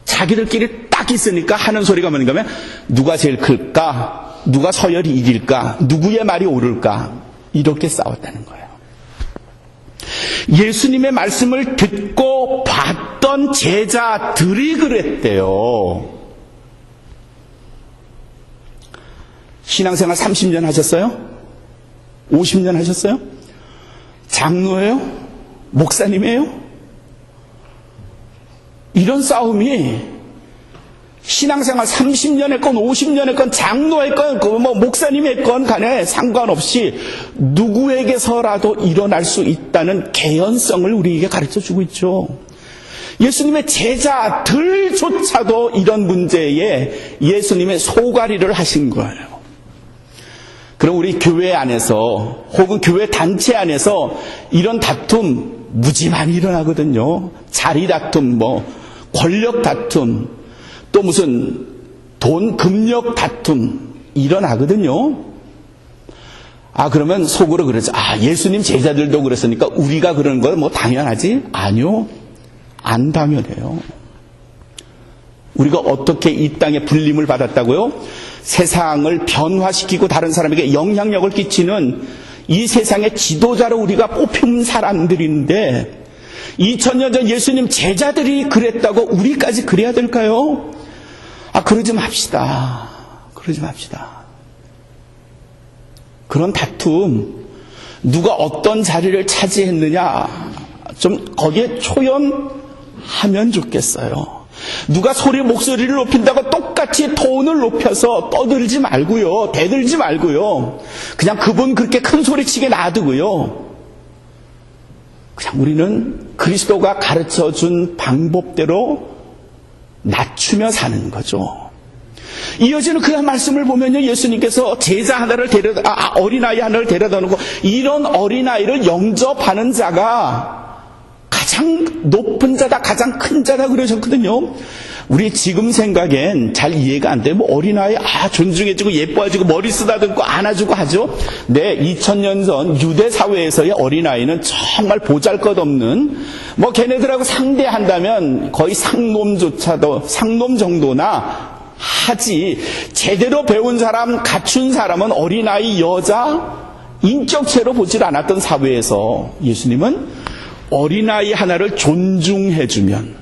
자기들끼리 딱 있으니까 하는 소리가 뭔가 하면 누가 제일 클까? 누가 서열이 이길까? 누구의 말이 옳을까? 이렇게 싸웠다는 거예요. 예수님의 말씀을 듣고 봤던 제자들이 그랬대요. 신앙생활 30년 하셨어요? 50년 하셨어요? 장로예요? 목사님이에요? 이런 싸움이 신앙생활 30년 했건 50년 했건 장로 했건 목사님 했건 간에 상관없이 누구에게서라도 일어날 수 있다는 개연성을 우리에게 가르쳐주고 있죠. 예수님의 제자들조차도 이런 문제에 예수님의 소가리를 하신 거예요. 그럼 우리 교회 안에서 혹은 교회 단체 안에서 이런 다툼 무지 많이 일어나거든요. 자리 다툼, 권력 다툼, 또 무슨 돈, 금력 다툼 일어나거든요. 그러면 속으로 그러죠. 예수님 제자들도 그랬으니까 우리가 그러는 건 당연하지? 아니요. 안 당연해요. 우리가 어떻게 이 땅에 불림을 받았다고요? 세상을 변화시키고 다른 사람에게 영향력을 끼치는 이 세상의 지도자로 우리가 뽑힌 사람들인데 2000년 전 예수님 제자들이 그랬다고 우리까지 그래야 될까요? 그러지 맙시다. 그러지 맙시다. 그런 다툼, 누가 어떤 자리를 차지했느냐, 좀 거기에 초연하면 좋겠어요. 누가 목소리를 높인다고 똑같이 톤을 높여서 떠들지 말고요. 대들지 말고요. 그냥 그분 그렇게 큰 소리치게 놔두고요. 그냥 우리는 그리스도가 가르쳐준 방법대로 낮추며 사는 거죠. 이어지는 그 말씀을 보면요, 예수님께서 제자 하나를 어린아이 하나를 데려다 놓고 이런 어린아이를 영접하는 자가 가장 높은 자다, 가장 큰 자다 그러셨거든요. 우리 지금 생각엔 잘 이해가 안 돼. 뭐 어린아이 존중해주고 예뻐해주고 머리 쓰다듬고 안아주고 하죠. 네, 2000년 전 유대 사회에서의 어린아이는 정말 보잘것없는, 뭐 걔네들하고 상대한다면 거의 상놈 정도나 하지, 제대로 배운 사람, 갖춘 사람은 어린아이, 여자, 인격체로 보질 않았던 사회에서 예수님은 어린아이 하나를 존중해주면,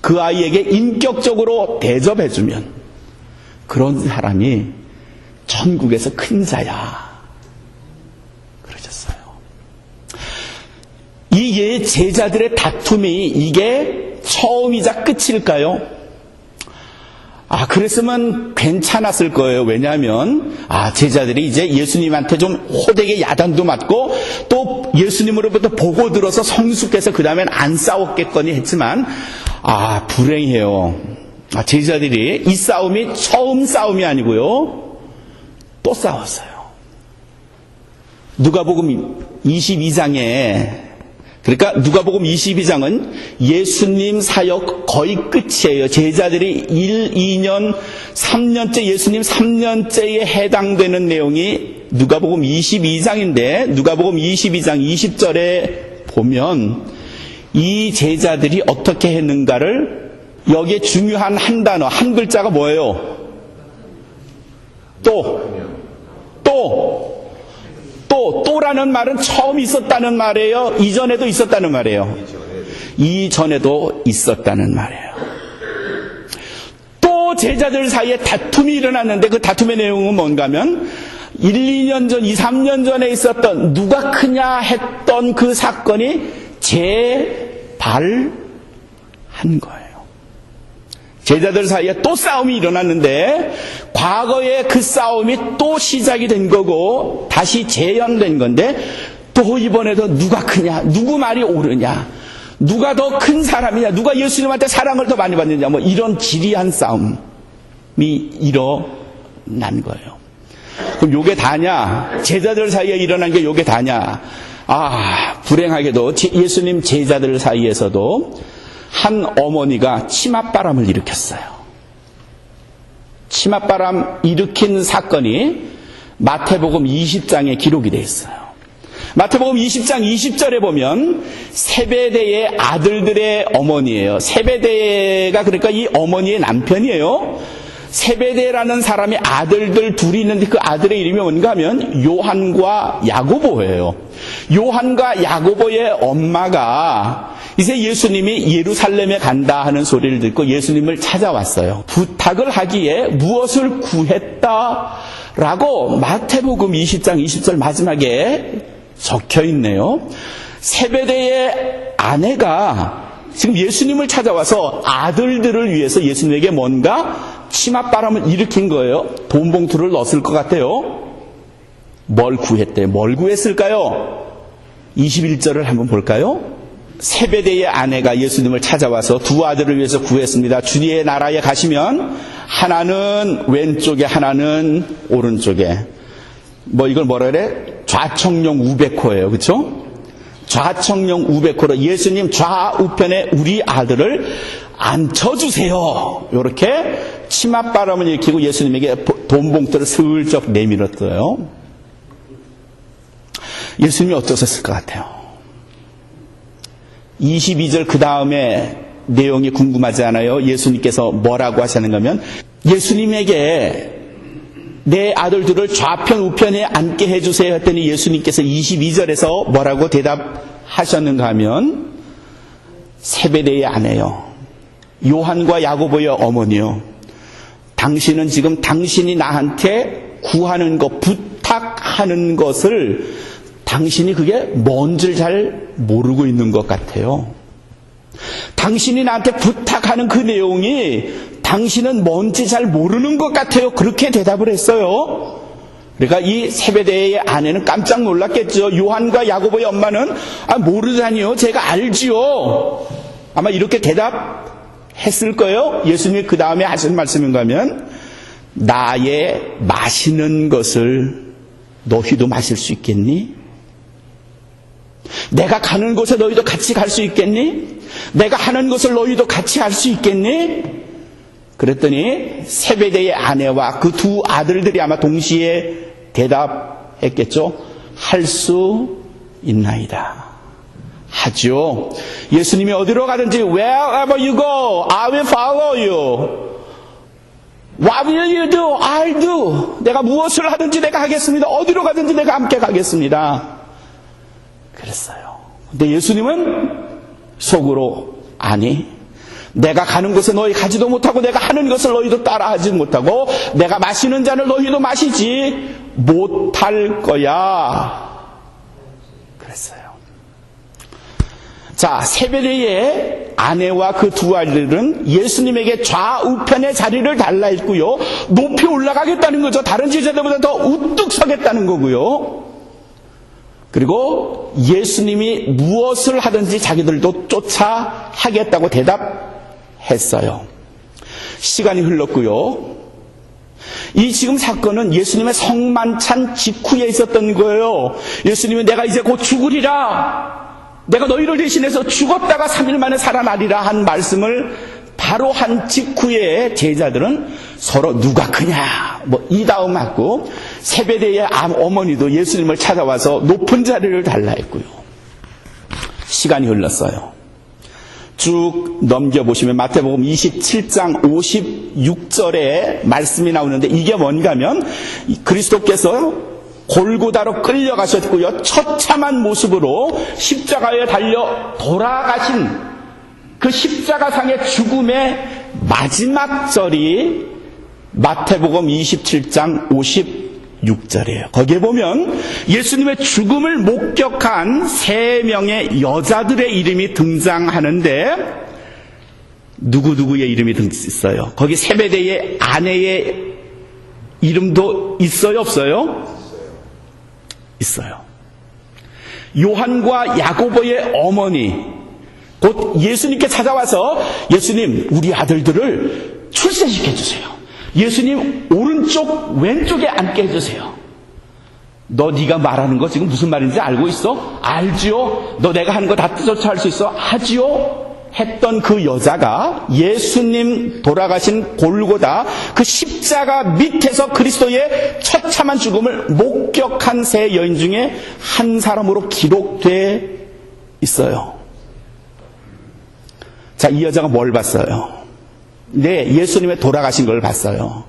그 아이에게 인격적으로 대접해주면 그런 사람이 천국에서 큰 자야 그러셨어요. 이 제자들의 다툼이 이게 처음이자 끝일까요? 그랬으면 괜찮았을 거예요. 왜냐하면 제자들이 이제 예수님한테 좀 호되게 야단도 맞고 또 예수님으로부터 보고 들어서 성숙해서 그 다음엔 안 싸웠겠거니 했지만 불행해요. 제자들이 이 싸움이 처음 싸움이 아니고요, 또 싸웠어요. 누가복음 22장에, 그러니까 누가복음 22장은 예수님 사역 거의 끝이에요. 제자들이 1, 2년, 3년째, 예수님 3년째에 해당되는 내용이 누가복음 22장인데, 누가복음 22장 20절에 보면 이 제자들이 어떻게 했는가를, 여기에 중요한 한 단어, 한 글자가 뭐예요? 또라는 말은 처음 있었다는 말이에요? 이전에도 있었다는 말이에요? 이전에도 있었다는 말이에요. 또 제자들 사이에 다툼이 일어났는데 그 다툼의 내용은 뭔가 하면 1, 2년 전, 2, 3년 전에 있었던 누가 크냐 했던 그 사건이 재발한 거예요. 제자들 사이에 또 싸움이 일어났는데 과거에 그 싸움이 또 시작이 된 거고 다시 재현된 건데, 또 이번에도 누가 크냐, 누구 말이 옳으냐, 누가 더 큰 사람이냐, 누가 예수님한테 사랑을 더 많이 받느냐, 뭐 이런 지리한 싸움이 일어난 거예요. 그럼 요게 다냐? 제자들 사이에 일어난 게 요게 다냐? 불행하게도 예수님 제자들 사이에서도 한 어머니가 치맛바람을 일으켰어요. 치맛바람 일으킨 사건이 마태복음 20장에 기록이 되어 있어요. 마태복음 20장 20절에 보면 세베대의 아들들의 어머니예요. 세베대가 그러니까 이 어머니의 남편이에요. 세베대라는 사람이 아들들 둘이 있는데 그 아들의 이름이 뭔가 하면 요한과 야고보예요. 요한과 야고보의 엄마가 이제 예수님이 예루살렘에 간다 하는 소리를 듣고 예수님을 찾아왔어요. 부탁을 하기에 무엇을 구했다라고 마태복음 20장 20절 마지막에 적혀 있네요. 세베대의 아내가 지금 예수님을 찾아와서 아들들을 위해서 예수님에게 뭔가 치맛바람을 일으킨 거예요. 돈 봉투를 넣었을 것 같아요. 뭘 구했대요? 뭘 구했을까요? 21절을 한번 볼까요? 세베대의 아내가 예수님을 찾아와서 두 아들을 위해서 구했습니다. 주의 나라에 가시면 하나는 왼쪽에 하나는 오른쪽에, 뭐 이걸 뭐라 그래? 좌청룡 우백호예요. 그렇죠? 좌청룡 우백호로 예수님 좌우편에 우리 아들을 앉혀주세요. 이렇게 치맛바람을 일으키고 예수님에게 돈 봉투를 슬쩍 내밀었어요. 예수님이 어떠셨을 것 같아요? 22절 그 다음에 내용이 궁금하지 않아요? 예수님께서 뭐라고 하시는가 하면, 예수님에게 내 아들들을 좌편 우편에 앉게 해주세요 했더니 예수님께서 22절에서 뭐라고 대답하셨는가 하면, 세베대의 아내요, 요한과 야고보의 어머니요, 당신은 지금 당신이 나한테 구하는 것, 부탁하는 것을 당신이 그게 뭔지를 잘 모르고 있는 것 같아요. 당신이 나한테 부탁하는 그 내용이 당신은 뭔지 잘 모르는 것 같아요. 그렇게 대답을 했어요. 그러니까 이 세베대의 아내는 깜짝 놀랐겠죠. 요한과 야고보의 엄마는 모르다니요. 제가 알지요. 아마 이렇게 대답했을 거예요. 예수님이 그 다음에 하신 말씀인가 하면 나의 마시는 것을 너희도 마실 수 있겠니? 내가 가는 곳에 너희도 같이 갈 수 있겠니? 내가 하는 것을 너희도 같이 할 수 있겠니? 그랬더니 세베대의 아내와 그 두 아들들이 아마 동시에 대답했겠죠. 할 수 있나이다. 하죠. 예수님이 어디로 가든지 wherever you go, I will follow you. What will you do? I'll do. 내가 무엇을 하든지 내가 하겠습니다. 어디로 가든지 내가 함께 가겠습니다. 그랬어요. 근데 예수님은 속으로 아니, 내가 가는 곳에 너희 가지도 못하고 내가 하는 것을 너희도 따라하지 못하고 내가 마시는 잔을 너희도 마시지 못할 거야. 그랬어요. 자, 세베대의 아내와 그 두 아들은 예수님에게 좌우편의 자리를 달라 했고요. 높이 올라가겠다는 거죠. 다른 제자들보다 더 우뚝 서겠다는 거고요. 그리고 예수님이 무엇을 하든지 자기들도 쫓아 하겠다고 대답했어요. 시간이 흘렀고요. 이 지금 사건은 예수님의 성만찬 직후에 있었던 거예요. 예수님은 내가 이제 곧 죽으리라. 내가 너희를 대신해서 죽었다가 3일 만에 살아나리라 한 말씀을 바로 한 직후에 제자들은 서로 누가 크냐 이 다음 하고 세베대의 어머니도 예수님을 찾아와서 높은 자리를 달라 했고요. 시간이 흘렀어요. 쭉 넘겨보시면 마태복음 27장 56절에 말씀이 나오는데 이게 뭔가 하면 그리스도께서 골고다로 끌려가셨고요. 처참한 모습으로 십자가에 달려 돌아가신 그 십자가상의 죽음의 마지막 절이 마태복음 27장 56절이에요. 거기에 보면 예수님의 죽음을 목격한 3명의 여자들의 이름이 등장하는데 누구누구의 이름이 있어요. 거기 세베대의 아내의 이름도 있어요, 없어요? 있어요. 요한과 야고보의 어머니, 곧 예수님께 찾아와서 예수님, 우리 아들들을 출세시켜 주세요. 예수님 오른쪽 왼쪽에 앉게 해주세요. 너 네가 말하는 거 지금 무슨 말인지 알고 있어? 알지요? 너 내가 하는 거 다 쫓아 할 수 있어? 하지요? 했던 그 여자가 예수님 돌아가신 골고다 그 십자가 밑에서 그리스도의 처참한 죽음을 목격한 3 여인 중에 한 사람으로 기록돼 있어요. 자, 이 여자가 뭘 봤어요? 네, 예수님의 돌아가신 걸 봤어요.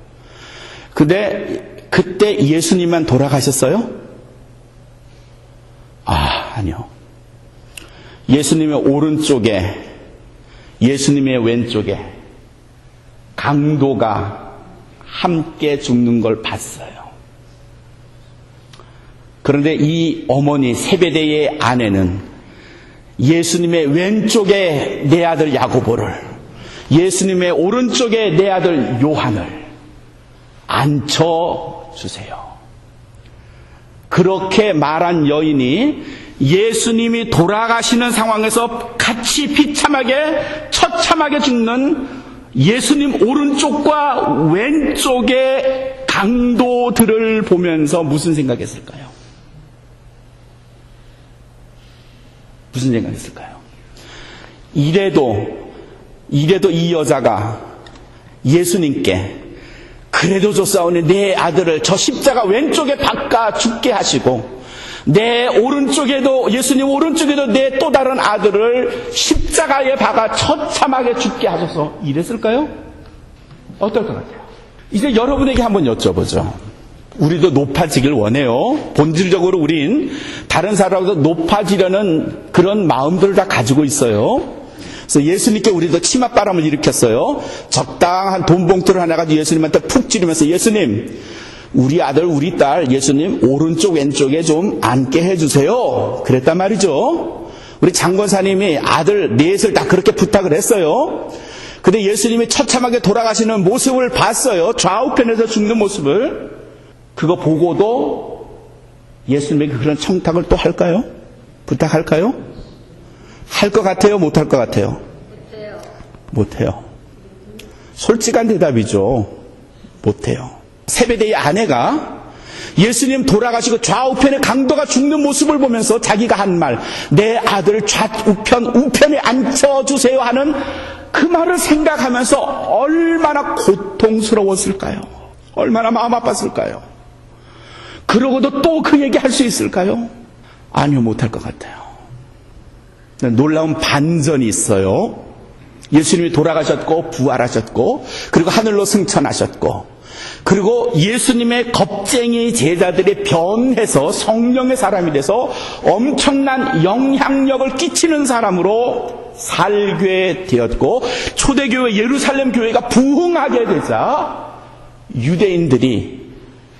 근데 그때 예수님만 돌아가셨어요? 아니요. 예수님의 오른쪽에 예수님의 왼쪽에 강도가 함께 죽는 걸 봤어요. 그런데 이 어머니 세베대의 아내는 예수님의 왼쪽에 내 아들 야고보를, 예수님의 오른쪽에 내 아들 요한을 앉혀주세요. 그렇게 말한 여인이 예수님이 돌아가시는 상황에서 같이 비참하게 처참하게 죽는 예수님 오른쪽과 왼쪽의 강도들을 보면서 무슨 생각했을까요? 무슨 생각했을까요? 이래도 이 여자가 예수님께 그래도 좋사오니 내 아들을 저 십자가 왼쪽에 박아 죽게 하시고 내 오른쪽에도 예수님 오른쪽에도 내 또 다른 아들을 십자가에 박아 처참하게 죽게 하셔서 이랬을까요? 어떨 것 같아요? 이제 여러분에게 한번 여쭤보죠. 우리도 높아지길 원해요. 본질적으로 우린 다른 사람보다 높아지려는 그런 마음들을 다 가지고 있어요. 그래서 예수님께 우리도 치맛바람을 일으켰어요. 적당한 돈 봉투를 하나 가지고 예수님한테 푹 찌르면서 예수님, 우리 아들 우리 딸 예수님 오른쪽 왼쪽에 좀 앉게 해주세요. 그랬단 말이죠. 우리 장권사님이 아들 넷을 다 그렇게 부탁을 했어요. 근데 예수님이 처참하게 돌아가시는 모습을 봤어요. 좌우편에서 죽는 모습을. 그거 보고도 예수님에게 그런 청탁을 또 할까요? 부탁할까요? 할 것 같아요? 못할 것 같아요? 못해요. 솔직한 대답이죠. 못해요. 세베대의 아내가 예수님 돌아가시고 좌우편에 강도가 죽는 모습을 보면서 자기가 한 말, 내 아들 좌우편 우편에 앉혀주세요 하는 그 말을 생각하면서 얼마나 고통스러웠을까요? 얼마나 마음 아팠을까요? 그러고도 또 그 얘기 할 수 있을까요? 아니요, 못할 것 같아요. 놀라운 반전이 있어요. 예수님이 돌아가셨고 부활하셨고 그리고 하늘로 승천하셨고 그리고 예수님의 겁쟁이 제자들이 변해서 성령의 사람이 돼서 엄청난 영향력을 끼치는 사람으로 살게 되었고 초대교회 예루살렘 교회가 부흥하게 되자 유대인들이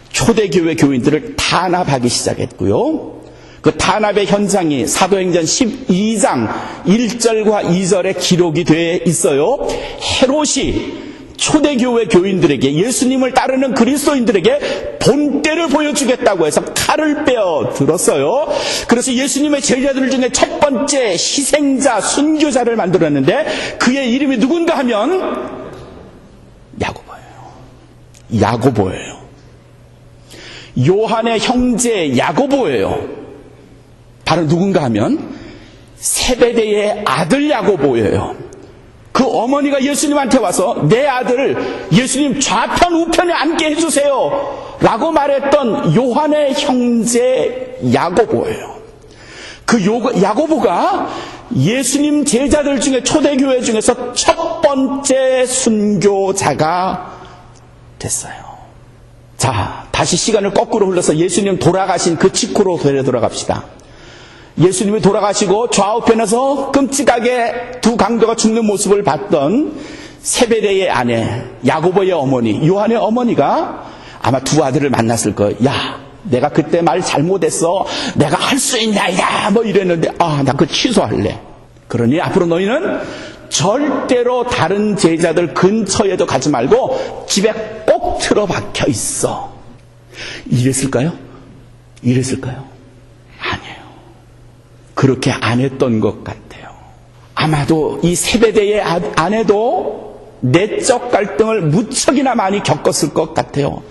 초대교회 교인들을 탄압하기 시작했고요. 그 탄압의 현장이 사도행전 12장 1절과 2절에 기록이 되어 있어요. 헤롯이 초대교회 교인들에게 예수님을 따르는 그리스도인들에게 본때를 보여주겠다고 해서 칼을 빼어 들었어요. 그래서 예수님의 제자들 중에 첫 번째 희생자, 순교자를 만들었는데 그의 이름이 누군가 하면 야고보예요. 야고보예요. 요한의 형제 야고보예요. 바로 누군가 하면 세베대의 아들 야고보예요. 그 어머니가 예수님한테 와서 내 아들을 예수님 좌편 우편에 앉게 해주세요 라고 말했던 요한의 형제 야고보예요. 그 야고보가 예수님 제자들 중에 초대교회 중에서 첫 번째 순교자가 됐어요. 자, 다시 시간을 거꾸로 흘러서 예수님 돌아가신 그 직후로 돌아갑시다. 예수님이 돌아가시고 좌우편에서 끔찍하게 두 강도가 죽는 모습을 봤던 세베대의 아내 야고보의 어머니 요한의 어머니가 아마 두 아들을 만났을 거예요. 야, 내가 그때 말 잘못했어. 내가 할 수 있나이다 뭐 이랬는데 나 그거 취소할래. 그러니 앞으로 너희는 절대로 다른 제자들 근처에도 가지 말고 집에 꼭 틀어박혀 있어. 이랬을까요? 이랬을까요? 아니에요. 그렇게 안 했던 것 같아요. 아마도 이 세베대의 아내도 내적 갈등을 무척이나 많이 겪었을 것 같아요.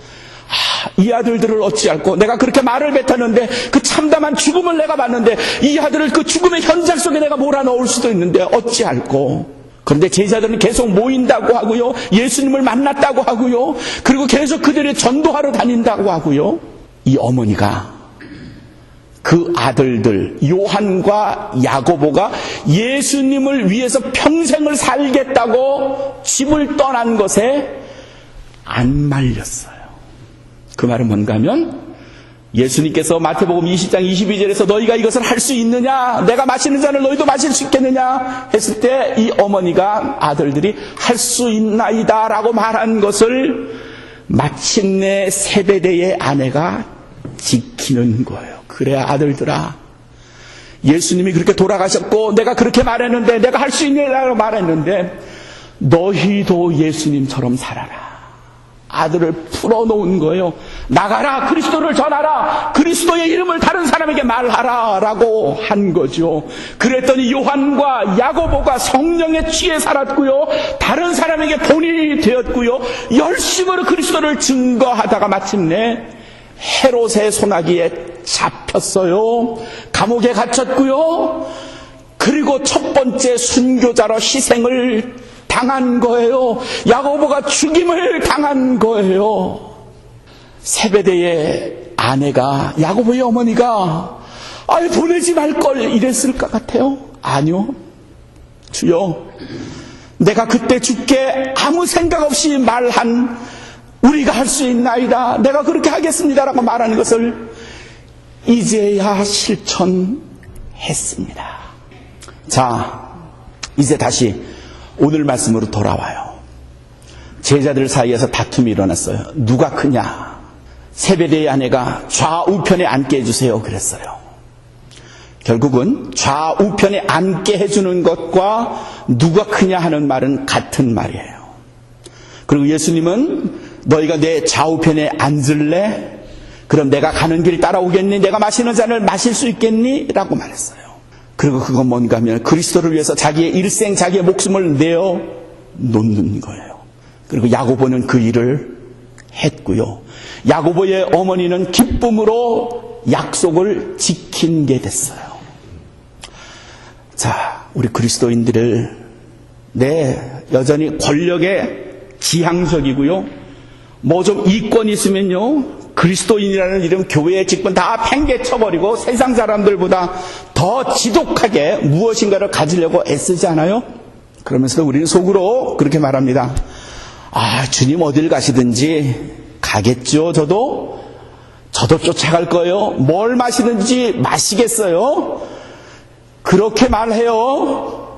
이 아들들을 어찌할꼬 내가 그렇게 말을 뱉었는데 그 참담한 죽음을 내가 봤는데 이 아들을 그 죽음의 현장 속에 내가 몰아넣을 수도 있는데 어찌할꼬. 그런데 제자들은 계속 모인다고 하고요. 예수님을 만났다고 하고요. 그리고 계속 그들이 전도하러 다닌다고 하고요. 이 어머니가 그 아들들 요한과 야고보가 예수님을 위해서 평생을 살겠다고 집을 떠난 것에 안 말렸어요. 그 말은 뭔가 하면 예수님께서 마태복음 20장 22절에서 너희가 이것을 할 수 있느냐, 내가 마시는 잔을 너희도 마실 수 있겠느냐 했을 때 이 어머니가 아들들이 할 수 있나이다 라고 말한 것을 마침내 세베대의 아내가 지키는 거예요. 그래 아들들아, 예수님이 그렇게 돌아가셨고 내가 그렇게 말했는데, 내가 할 수 있느냐고 말했는데 너희도 예수님처럼 살아라. 아들을 풀어놓은 거예요. 나가라, 그리스도를 전하라, 그리스도의 이름을 다른 사람에게 말하라 라고 한 거죠. 그랬더니 요한과 야고보가 성령에 취해 살았고요, 다른 사람에게 본인이 되었고요, 열심으로 그리스도를 증거하다가 마침내 헤롯의 소나기에 잡혔어요. 감옥에 갇혔고요. 그리고 첫 번째 순교자로 희생을 당한 거예요. 야고보가 죽임을 당한 거예요. 세베대의 아내가, 야고보의 어머니가 보내지 말걸 이랬을 것 같아요. 아니요. 주여, 내가 그때 주께 아무 생각 없이 말한 우리가 할 수 있나이다, 내가 그렇게 하겠습니다라고 말하는 것을 이제야 실천했습니다. 자, 이제 다시 오늘 말씀으로 돌아와요. 제자들 사이에서 다툼이 일어났어요. 누가 크냐? 세베대의 아내가 좌우편에 앉게 해주세요 그랬어요. 결국은 좌우편에 앉게 해주는 것과 누가 크냐 하는 말은 같은 말이에요. 그리고 예수님은 너희가 내 좌우편에 앉을래? 그럼 내가 가는 길 따라오겠니? 내가 마시는 잔을 마실 수 있겠니? 라고 말했어요. 그리고 그건 뭔가 하면 그리스도를 위해서 자기의 일생 자기의 목숨을 내어 놓는 거예요. 그리고 야고보는 그 일을 했고요. 야고보의 어머니는 기쁨으로 약속을 지킨 게 됐어요. 자, 우리 그리스도인들을 여전히 권력에 지향적이고요. 뭐 좀 이권이 있으면요. 그리스도인이라는 이름, 교회의 직분 다 팽개쳐버리고 세상 사람들보다 더 지독하게 무엇인가를 가지려고 애쓰지 않아요? 그러면서 우리는 속으로 그렇게 말합니다. 아, 주님 어딜 가시든지 가겠죠. 저도 쫓아갈 거예요. 뭘 마시든지 마시겠어요. 그렇게 말해요.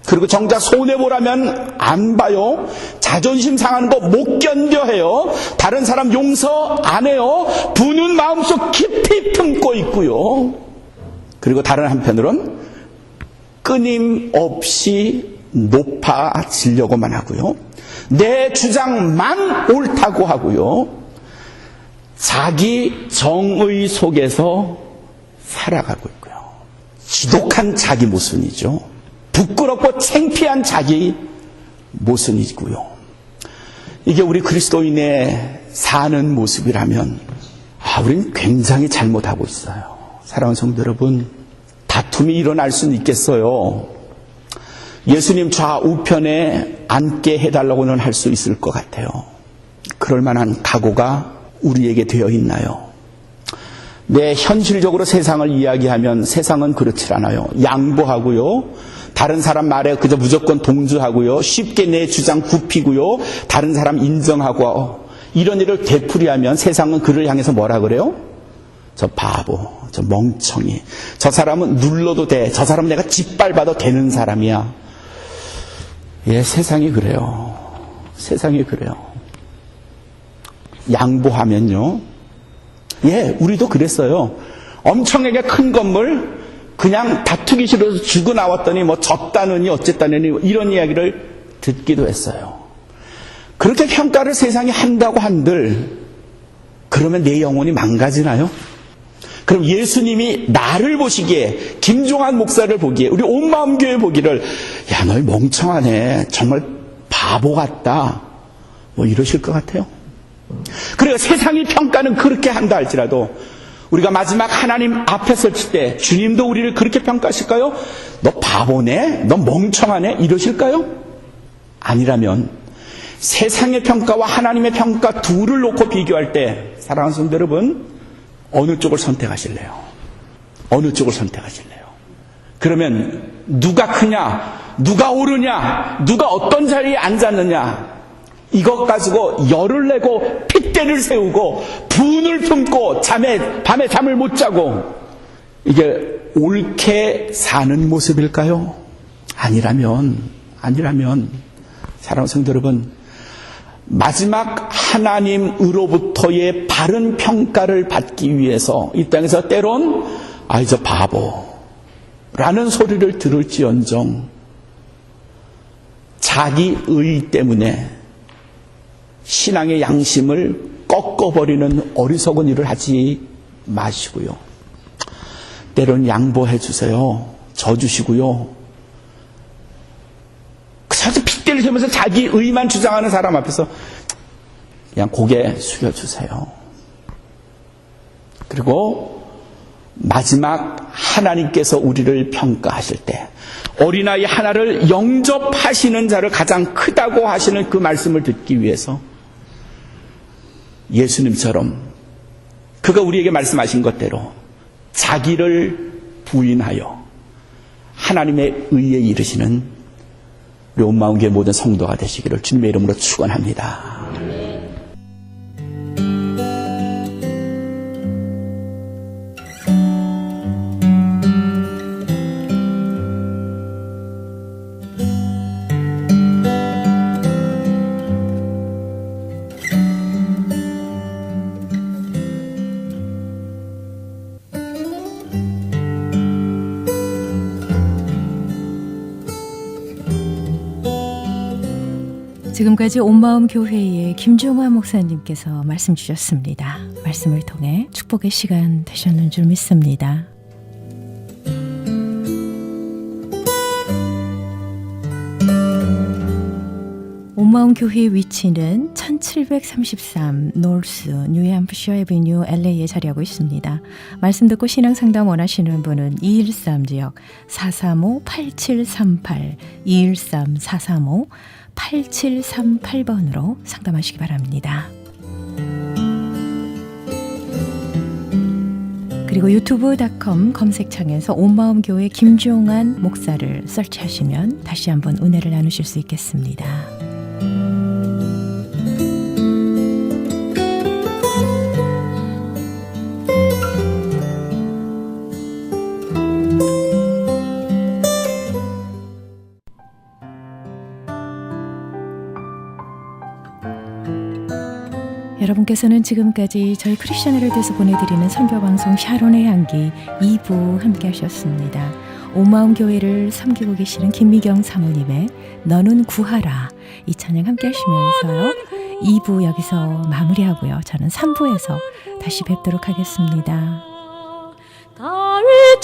그리고 정작 손해보라면 안 봐요. 자존심 상하는 거 못 견뎌해요. 다른 사람 용서 안 해요. 부는 마음속 깊이 품고 있고요. 그리고 다른 한편으론 끊임없이 높아지려고만 하고요. 내 주장만 옳다고 하고요. 자기 정의 속에서 살아가고 있고요. 지독한 자기 모순이죠. 부끄럽고 창피한 자기 모순이고요. 이게 우리 그리스도인의 사는 모습이라면 우리는 굉장히 잘못하고 있어요. 사랑하는 성도 여러분, 다툼이 일어날 수는 있겠어요. 예수님 좌우편에 앉게 해달라고는 할 수 있을 것 같아요. 그럴 만한 각오가 우리에게 되어 있나요? 현실적으로 세상을 이야기하면 세상은 그렇지 않아요. 양보하고요. 다른 사람 말에 그저 무조건 동조하고요. 쉽게 내 주장 굽히고요. 다른 사람 인정하고 이런 일을 되풀이하면 세상은 그를 향해서 뭐라 그래요? 저 바보, 저 멍청이, 저 사람은 눌러도 돼, 저 사람은 내가 짓밟아도 되는 사람이야. 예, 세상이 그래요. 세상이 그래요. 양보하면요. 예, 우리도 그랬어요. 엄청나게 큰 건물 그냥 다투기 싫어서 주고 나왔더니 뭐 졌다느니 어쨌다느니 이런 이야기를 듣기도 했어요. 그렇게 평가를 세상이 한다고 한들 그러면 내 영혼이 망가지나요? 그럼 예수님이 나를 보시기에, 김종환 목사를 보기에, 우리 온마음교회 보기를 야, 너 멍청하네, 정말 바보 같다, 뭐 이러실 것 같아요. 그래서 세상의 평가는 그렇게 한다 할지라도 우리가 마지막 하나님 앞에 섰을 때 주님도 우리를 그렇게 평가하실까요? 너 바보네? 너 멍청하네? 이러실까요? 아니라면 세상의 평가와 하나님의 평가 둘을 놓고 비교할 때 사랑하는 성도 여러분, 어느 쪽을 선택하실래요? 어느 쪽을 선택하실래요? 그러면 누가 크냐? 누가 옳으냐? 누가 어떤 자리에 앉았느냐? 이것 가지고 열을 내고 핏대를 세우고 분을 품고 밤에 잠을 못 자고 이게 옳게 사는 모습일까요? 아니라면 사랑하는 성도 여러분, 마지막 하나님으로부터의 바른 평가를 받기 위해서 이 땅에서 때론 아이 저 바보라는 소리를 들을지언정 자기 의 때문에 신앙의 양심을 꺾어버리는 어리석은 일을 하지 마시고요. 때론 양보해 주세요. 져주시고요. 사실 핏대를 세우면서 자기 의만 주장하는 사람 앞에서 그냥 고개 숙여주세요. 그리고 마지막 하나님께서 우리를 평가하실 때 어린아이 하나를 영접하시는 자를 가장 크다고 하시는 그 말씀을 듣기 위해서 예수님처럼 그가 우리에게 말씀하신 것대로 자기를 부인하여 하나님의 의에 이르시는 우리 온마음교회 모든 성도가 되시기를 주님의 이름으로 축원합니다. 지금까지 온마음 교회의 김종환 목사님께서 말씀 주셨습니다. 말씀을 통해 축복의 시간 되셨는 줄 믿습니다. 온마음 교회의 위치는 1733 노스 뉴햄프셔 애비뉴 LA에 자리하고 있습니다. 말씀 듣고 신앙상담 원하시는 분은 213지역 435-8738 213-435-8738번으로 상담하시기 바랍니다. 그리고 유튜브.com 검색창에서 온마음교회 김종환 목사를 설치하시면 다시 한번 은혜를 나누실 수 있겠습니다. 여러분께서는 지금까지 저희 크리스천 헤럴드에서 보내드리는 선교방송 샤론의 향기 2부 함께 하셨습니다. 온마음 교회를 섬기고 계시는 김미경 사모님의 너는 구하라 이 찬양 함께 하시면서요. 2부 여기서 마무리하고요. 저는 3부에서 다시 뵙도록 하겠습니다. 달의